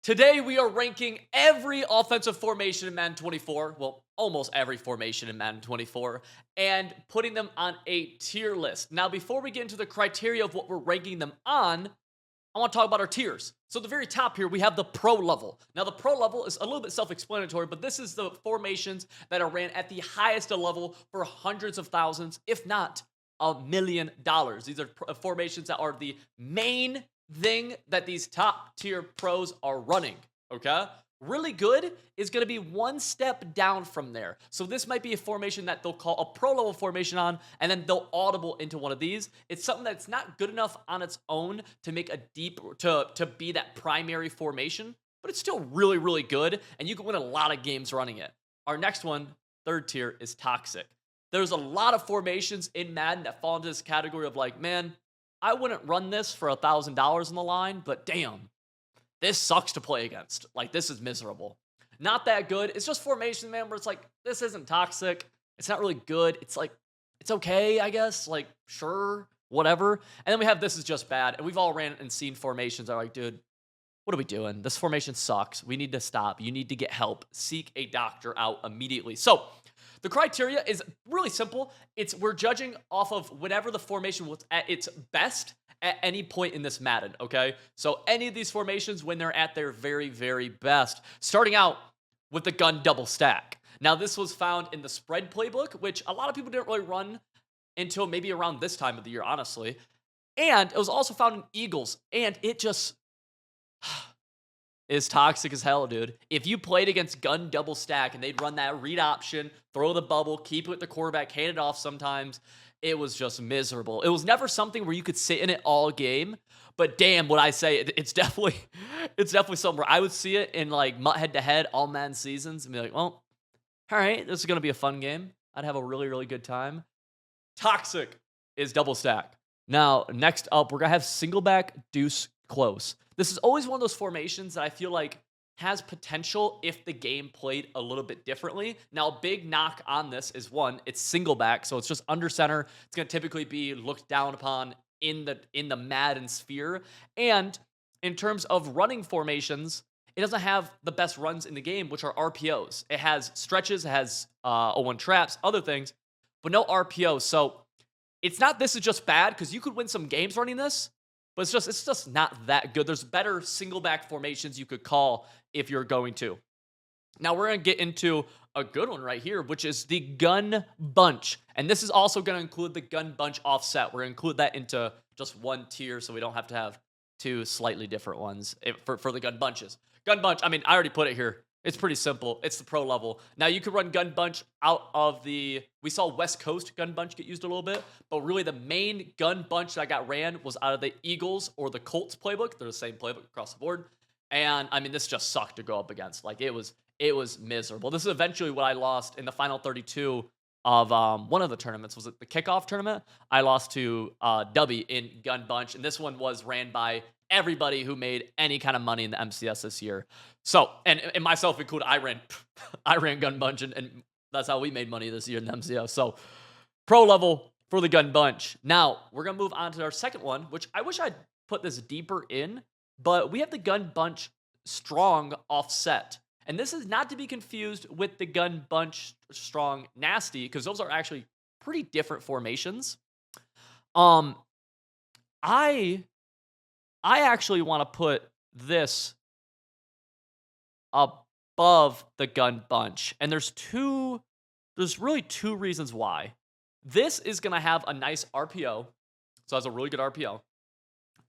Today, we are ranking every offensive formation in Madden 24, well, almost every formation in Madden 24, and putting them on a tier list. Now, before we get into the criteria of what we're ranking them on, I want to talk about our tiers. So at the very top here, we have the pro level. Now, the pro level is a little bit self-explanatory, but this is the formations that are ran at the highest level for hundreds of thousands, if not $1 million. These are formations that are the main thing that these top tier pros are running, okay? Really good is going to be one step down from there. So this might be a formation that they'll call a pro level formation on, and then they'll audible into one of these. It's something that's not good enough on its own to make a deep, to be that primary formation, but it's still really, really good, and you can win a lot of games running it. Our next one, third tier, is toxic. There's a lot of formations in Madden that fall into this category of like, man, I wouldn't run this for $1,000 on the line, but damn, this sucks to play against. Like, this is miserable. Not that good. It's just formation, man, where it's like, this isn't toxic. It's not really good. It's like, it's okay, I guess. Like, sure, whatever. And then we have this is just bad. And we've all ran and seen formations that are like, dude, what are we doing? This formation sucks. We need to stop. You need to get help. Seek a doctor out immediately. So, the criteria is really simple. We're judging off of whatever the formation was at its best at any point in this Madden, okay? So any of these formations when they're at their very, very best. Starting out with the gun double stack. Now, this was found in the spread playbook, which a lot of people didn't really run until maybe around this time of the year, honestly. And it was also found in Eagles, and it just is toxic as hell, dude. If you played against gun double stack and they'd run that read option, throw the bubble, keep it with the quarterback, hand it off sometimes, it was just miserable. It was never something where you could sit in it all game, but damn, what I say, it's definitely something where I would see it in like head-to-head all Madden seasons and be like, well, all right, this is going to be a fun game. I'd have a really, really good time. Toxic is double stack. Now, next up, we're going to have single back deuce close. This is always one of those formations that I feel like has potential if the game played a little bit differently. Now, a big knock on this is one, it's single back, so it's just under center. It's going to typically be looked down upon in the Madden sphere. And in terms of running formations, it doesn't have the best runs in the game, which are RPOs. It has stretches, it has 0-1 traps, other things, but no RPOs. So it's not this is just bad because you could win some games running this, but it's just not that good. There's better single back formations you could call if you're going to. Now we're going to get into a good one right here, which is the gun bunch. And this is also going to include the gun bunch offset. We're going to include that into just one tier so we don't have to have two slightly different ones for the gun bunches. Gun bunch, I mean, I already put it here. It's pretty simple. It's the pro level. Now, you could run gun bunch out of we saw West Coast gun bunch get used a little bit, but really the main gun bunch that got ran was out of the Eagles or the Colts playbook. They're the same playbook across the board. And I mean, this just sucked to go up against. Like, it was miserable. This is eventually what I lost in the final 32 of one of the tournaments. Was it the kickoff tournament? I lost to Dubby in gun bunch, and this one was ran by everybody who made any kind of money in the MCS this year. So, and myself included, I ran gun bunch, and that's how we made money this year in the MCS. So, pro level for the gun bunch. Now, we're going to move on to our second one, which I wish I'd put this deeper in, but we have the gun bunch strong offset. And this is not to be confused with the gun bunch strong nasty, because those are actually pretty different formations. I actually want to put this above the gun bunch. And there's really two reasons why. This is going to have a nice RPO. So it has a really good RPO.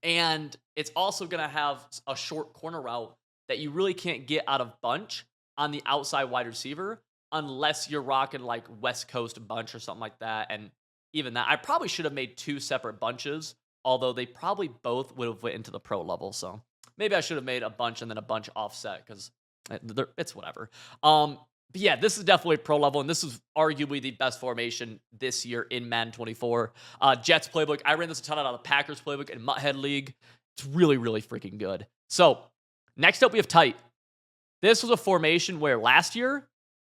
And it's also going to have a short corner route that you really can't get out of bunch on the outside wide receiver unless you're rocking like West Coast bunch or something like that. And even that, I probably should have made two separate bunches, although they probably both would have went into the pro level. So maybe I should have made a bunch and then a bunch offset because it's whatever. But yeah, this is definitely pro level, and this is arguably the best formation this year in Madden 24. Jets playbook. I ran this a ton out of the Packers playbook in Mutthead League. It's really, really freaking good. So next up, we have tight. This was a formation where last year,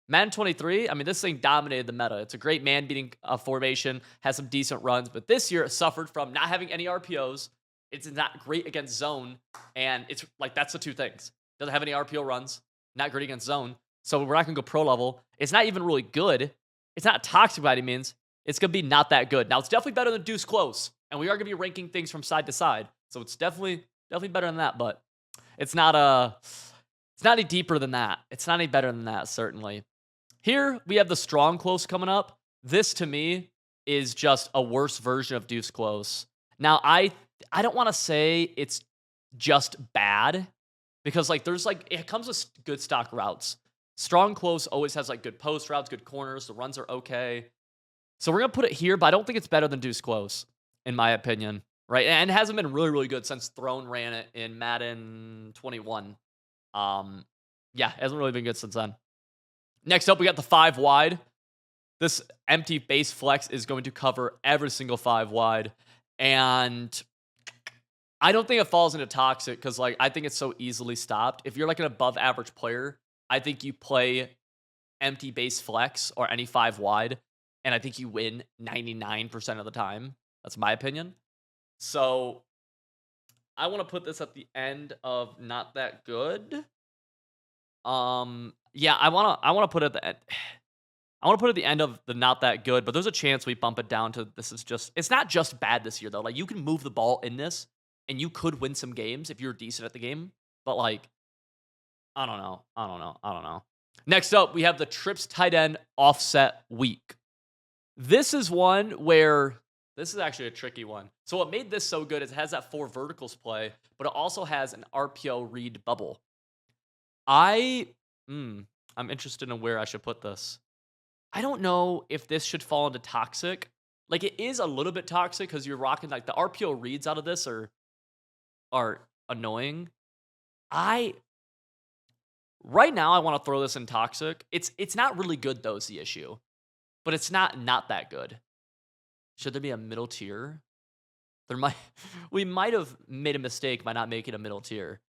Madden 23, I mean, this thing dominated the meta. It's a great man-beating formation, has some decent runs, but this year it suffered from not having any RPOs. It's not great against zone, and it's like that's the two things. Doesn't have any RPO runs. Not great against zone. So we're not going to go pro level. It's not even really good. It's not toxic by any means. It's going to be not that good. Now, it's definitely better than Deuce Close. And we are going to be ranking things from side to side. So it's definitely better than that. But it's not any deeper than that. It's not any better than that, certainly. Here, we have the strong close coming up. This, to me, is just a worse version of Deuce Close. Now, I don't want to say it's just bad. Because, like, there's, like, it comes with good stock routes. Strong close always has, like, good post routes, good corners. The runs are okay. So we're going to put it here, but I don't think it's better than Deuce Close, in my opinion. Right? And it hasn't been really, really good since Throne ran it in Madden 21. Yeah, it hasn't really been good since then. Next up, we got the 5 wide. This empty base flex is going to cover every single 5 wide. And I don't think it falls into toxic because, like, I think it's so easily stopped. If you're, like, an above average player, I think you play empty base flex or any 5 wide, and I think you win 99% of the time. That's my opinion. So I want to put this at the end of not that good. Yeah, I want to put it at the end. I want to put it at the end of the not that good, but there's a chance we bump it down to this is just, it's not just bad this year though. Like, you can move the ball in this and you could win some games if you're decent at the game, but like, I don't know. Next up, we have the trips tight end offset week. This is one where this is actually a tricky one. So what made this so good is it has that 4 verticals play, but it also has an RPO read bubble. I'm interested in where I should put this. I don't know if this should fall into toxic. Like, it is a little bit toxic because you're rocking, like, the RPO reads out of this are annoying. Right now I want to throw this in toxic. It's not really good though, is the issue. But it's not that good. Should there be a middle tier? We might have made a mistake by not making a middle tier.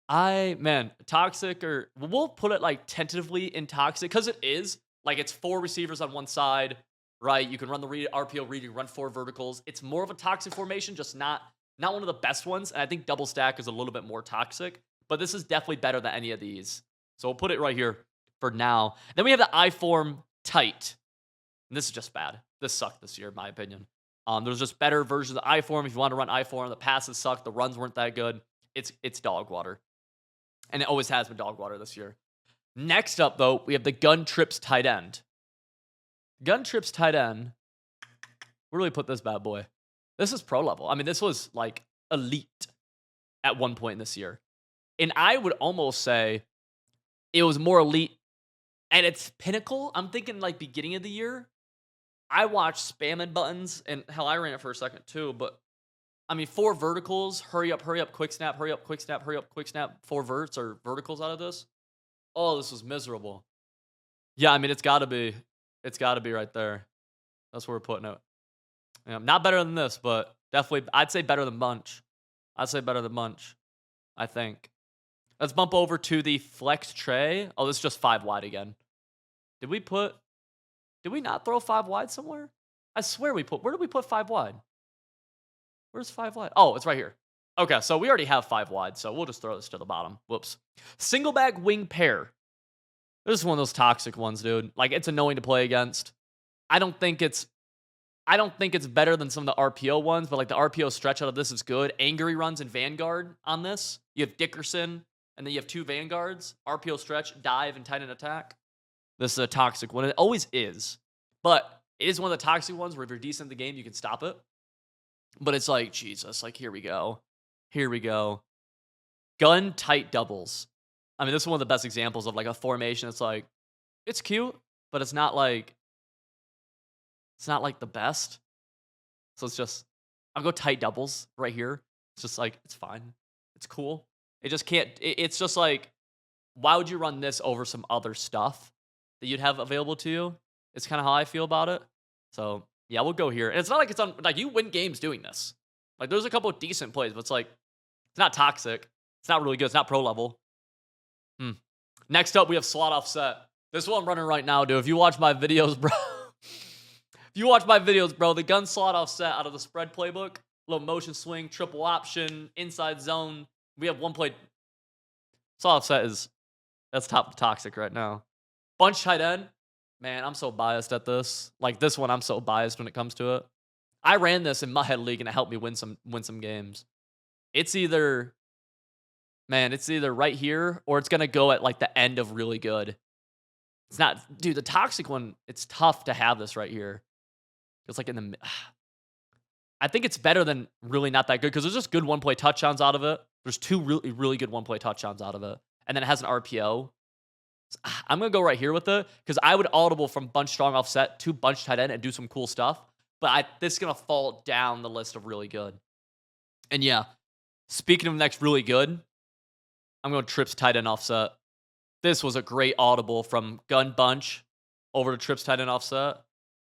Toxic, or we'll put it like tentatively in toxic because it is like it's 4 receivers on one side, right? You can run the RPO read, you can run 4 verticals. It's more of a toxic formation, just not one of the best ones. And I think double stack is a little bit more toxic, but this is definitely better than any of these. So we'll put it right here for now. Then we have the I-form tight. And this is just bad. This sucked this year, in my opinion. There's just better versions of I-form. If you want to run I-form, the passes sucked. The runs weren't that good. It's dog water. And it always has been dog water this year. Next up, though, we have the gun trips tight end. Gun trips tight end. Where do we put this bad boy? This is pro level. I mean, this was like elite at one point this year. And I would almost say it was more elite at its pinnacle. I'm thinking like beginning of the year. I watched spamming buttons, and hell, I ran it for a second too. But I mean, 4 verticals, hurry up, quick snap, hurry up, quick snap, hurry up, quick snap. 4 verts or verticals out of this. Oh, this was miserable. Yeah, I mean, it's got to be right there. That's where we're putting it. Yeah, not better than this, but definitely, I'd say better than Bunch. I think. Let's bump over to the flex tray. Oh, this is just 5 wide again. Did we not throw 5 wide somewhere? I swear where did we put 5 wide? Where's 5 wide? Oh, it's right here. Okay, so we already have 5 wide, so we'll just throw this to the bottom. Whoops. Single bag wing pair. This is one of those toxic ones, dude. Like, it's annoying to play against. I don't think it's better than some of the RPO ones, but like the RPO stretch out of this is good. Angry runs and Vanguard on this. You have Dickerson, and then you have 2 Vanguards. RPO stretch, dive, and tight end attack. This is a toxic one. It always is. But it is one of the toxic ones where if you're decent in the game, you can stop it. But it's like, Jesus, like, here we go. Gun tight doubles. I mean, this is one of the best examples of like a formation that's like, it's cute, but it's not like the best. So I'll go tight doubles right here. It's just like, it's fine. It's cool. It just can't, it's just like, why would you run this over some other stuff that you'd have available to you? It's kind of how I feel about it. So yeah, we'll go here. And it's not like like you win games doing this. Like, there's a couple of decent plays, but it's like, it's not toxic. It's not really good. It's not pro level. Next up, we have slot offset. This is what I'm running right now, dude. If you watch my videos, bro. The gun slot offset out of the spread playbook. Little motion swing, triple option, inside zone. We have one play. Slot offset that's top toxic right now. Bunch tight end, man, I'm so biased at this. Like this one, I'm so biased when it comes to it. I ran this in my head league and it helped me win some games. It's either it's either right here or it's gonna go at like the end of really good. It's not, dude. The toxic one, it's tough to have this right here. It's like in the. I think it's better than really not that good because there's just good one play touchdowns out of it. There's 2 really really good one play touchdowns out of it, and then it has an RPO. I'm gonna go right here with it because I would audible from bunch strong offset to bunch tight end and do some cool stuff. But this is gonna fall down the list of really good. And yeah, speaking of next really good, I'm going trips tight end offset. This was a great audible from gun bunch over to trips tight end offset.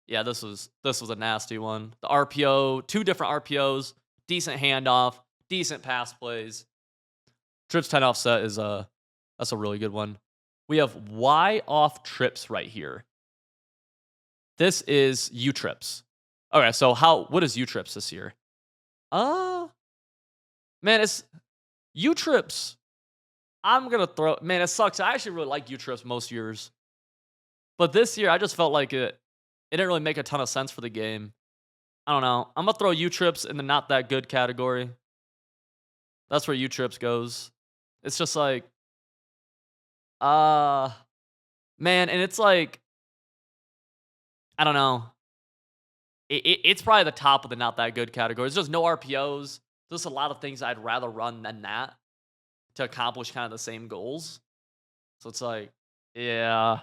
Yeah, this was a nasty one. The RPO, 2 different RPOs, decent handoff, decent pass plays. Trips tight end offset that's a really good one. We have Y off trips right here. This is U trips. Okay, so what is U trips this year? Man, it's U trips. I'm gonna throw. Man, it sucks. I actually really like U trips most years, but this year I just felt like it didn't really make a ton of sense for the game. I don't know. I'm gonna throw U trips in the not that good category. That's where U trips goes. It's just like, man, and it's like, I don't know. It's probably the top of the not that good category. It's just no RPOs. There's a lot of things I'd rather run than that to accomplish kind of the same goals. So it's like, yeah.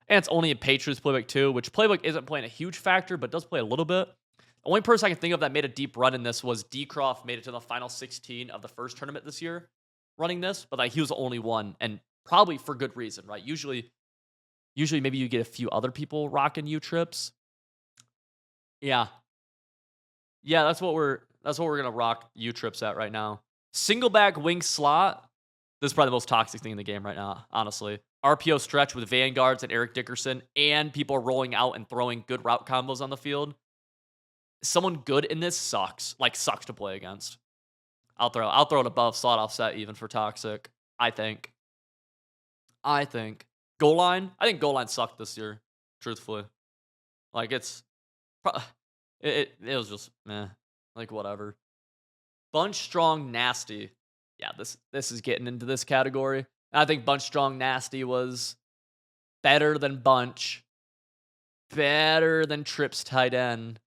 And it's only a Patriots playbook too, which playbook isn't playing a huge factor, but does play a little bit. The only person I can think of that made a deep run in this was Decroft. Made it to the final 16 of the first tournament this year running this, but like he was the only one, and probably for good reason, right? Usually maybe you get a few other people rocking U trips. Yeah. Yeah, that's what we're gonna rock U trips at right now. Single back wing slot. This is probably the most toxic thing in the game right now, honestly. RPO stretch with Vanguards and Eric Dickerson, and people are rolling out and throwing good route combos on the field. Someone good in this sucks. Like, sucks to play against. I'll throw it above slot offset even for toxic. I think. Goal line? I think goal line sucked this year, truthfully. Like, it was just meh. Like, whatever. Bunch strong nasty. Yeah, this is getting into this category. I think bunch strong nasty was better than bunch. Better than trips tight end.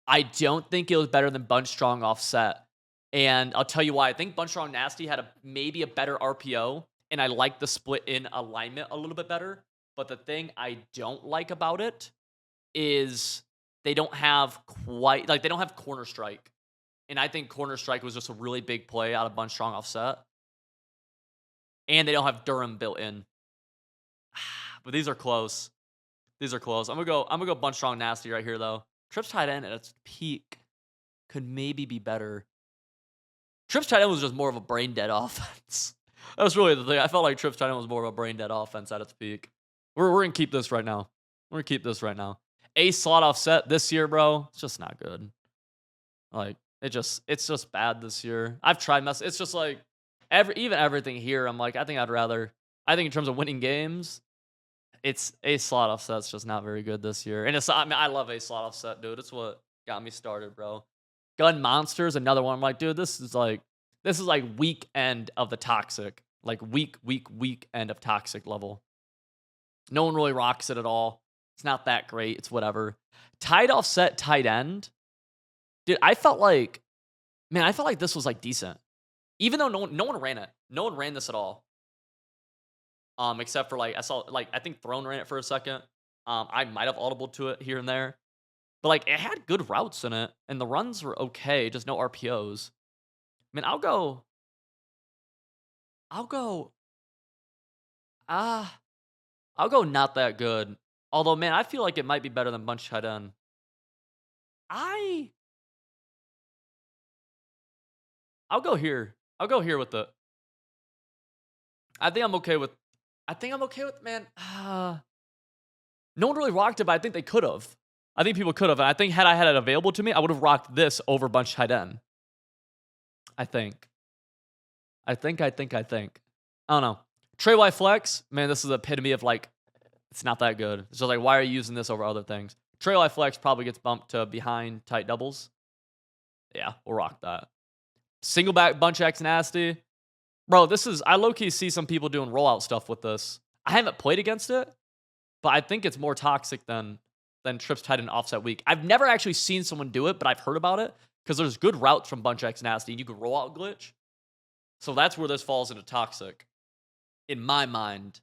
I don't think it was better than bunch strong offset. And I'll tell you why. I think bunch strong nasty had maybe a better RPO, and I like the split in alignment a little bit better. But the thing I don't like about it is they don't have corner strike. And I think corner strike was just a really big play out of bunch strong offset. And they don't have Durham built in. But these are close. I'm gonna go bunch strong nasty right here though. Trips tight end at its peak could maybe be better. Trips tight end was just more of a brain dead offense. That was really the thing. I felt like Trips tight end was more of a brain dead offense at its peak. We're gonna keep this right now. A slot offset this year, bro. It's just not good. Like, it's just bad this year. I've tried it's just like everything here. I'm like, I think in terms of winning games, it's a slot offset's just not very good this year. And I love a slot offset, dude. It's what got me started, bro. Gun Monsters, another one. I'm like, dude, this is like weak end of the toxic. Like weak end of toxic level. No one really rocks it at all. It's not that great. It's whatever. Tight offset tight end. Dude, I felt like this was like decent. Even though no one ran it. No one ran this at all. Except for like I think Throne ran it for a second. I might have audible to it here and there. But like it had good routes in it, and the runs were okay, just no RPOs. I mean, I'll go not that good. Although, man, I feel like it might be better than bunch tight end. I'll go here. With it. I think I'm okay with, man. No one really rocked it, but I think they could have. I think people could have. And I think had I had it available to me, I would have rocked this over bunch tight end. I think. I think. I don't know. Trey Y Flex, man, this is the epitome of like, it's not that good. So like, why are you using this over other things? Trey Y Flex probably gets bumped to behind tight doubles. Yeah, we'll rock that. Single back bunch X nasty. Bro, this is, I low-key see some people doing rollout stuff with this. I haven't played against it, but I think it's more toxic than trips tight and offset weak. I've never actually seen someone do it, but I've heard about it because there's good routes from bunch X nasty and you can roll out glitch. So that's where this falls into toxic. In my mind.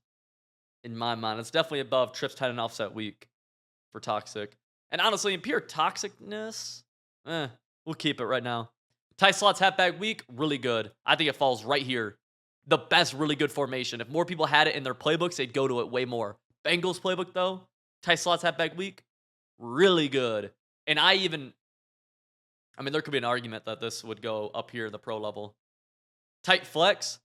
It's definitely above trips tight and offset weak for toxic. And honestly, in pure toxicness, we'll keep it right now. Tight slots halfback weak, really good. I think it falls right here. The best really good formation. If more people had it in their playbooks, they'd go to it way more. Bengals playbook, though, tight slots halfback weak, really good. And I mean, there could be an argument that this would go up here in the pro level. Tight flex,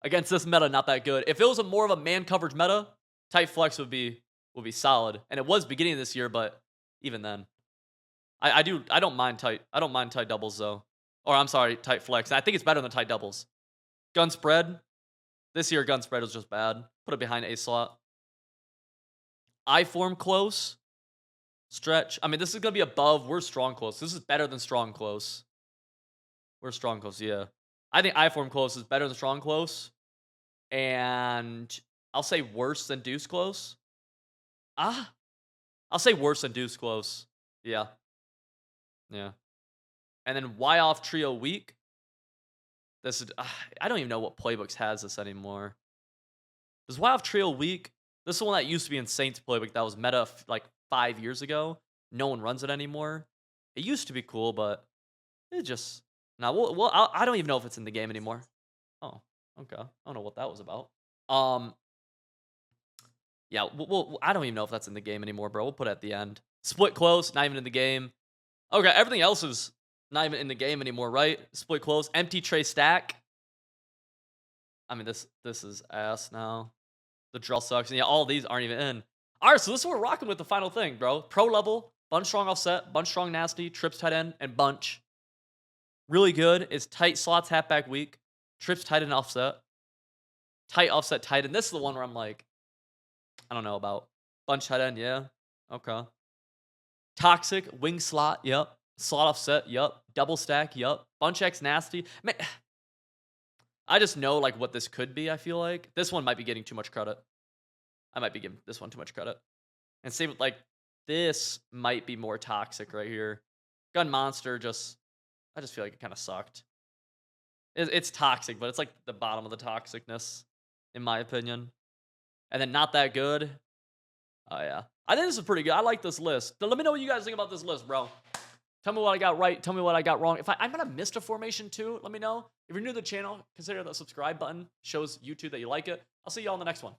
against this meta, not that good. If it was more of a man coverage meta, tight flex would be solid. And it was beginning of this year, but even then. I don't mind tight doubles, though. Or I'm sorry, tight flex. I think it's better than tight doubles. Gun spread. This year, gun spread was just bad. Put it behind A slot. I form close. Stretch. I mean, this is going to be above. We're strong close. This is better than strong close. We're strong close, yeah. I think I form close is better than strong close. And I'll say worse than deuce close. I'll say worse than deuce close. Yeah. Yeah. And then Y off trio weak. This is, I don't even know what playbooks has this anymore. Does Y off trio weak? This is the one that used to be in Saints playbook that was meta like 5 years ago. No one runs it anymore. It used to be cool, but it just, I don't even know if it's in the game anymore. Oh, okay. I don't know what that was about. Yeah, I don't even know if that's in the game anymore, bro. We'll put it at the end. Split close, not even in the game. Okay, everything else is not even in the game anymore, right? Split close, empty tray stack. I mean, this is ass now. The draw sucks. And yeah, all these aren't even in. All right, so this is what we're rocking with the final thing, bro. Pro level, bunch strong offset, bunch strong nasty, trips tight end, and bunch. Really good is tight slots halfback weak, trips tight end offset, tight offset tight end. This is the one where I'm like, I don't know about. Bunch tight end, yeah. Okay. Toxic, wing slot, yep. Slot offset, yep. Double stack, yep. Bunch X nasty. Man, I just know like what this could be, I feel like. This one might be getting too much credit. I might be giving this one too much credit. And same with like, this might be more toxic right here. Gun Monster I just feel like it kind of sucked. It's toxic, but it's like the bottom of the toxicness, in my opinion. And then not that good. Oh, yeah. I think this is pretty good. I like this list. Let me know what you guys think about this list, bro. Tell me what I got right. Tell me what I got wrong. If I might have missed a formation too, let me know. If you're new to the channel, consider the subscribe button. Shows YouTube that you like it. I'll see you all in the next one.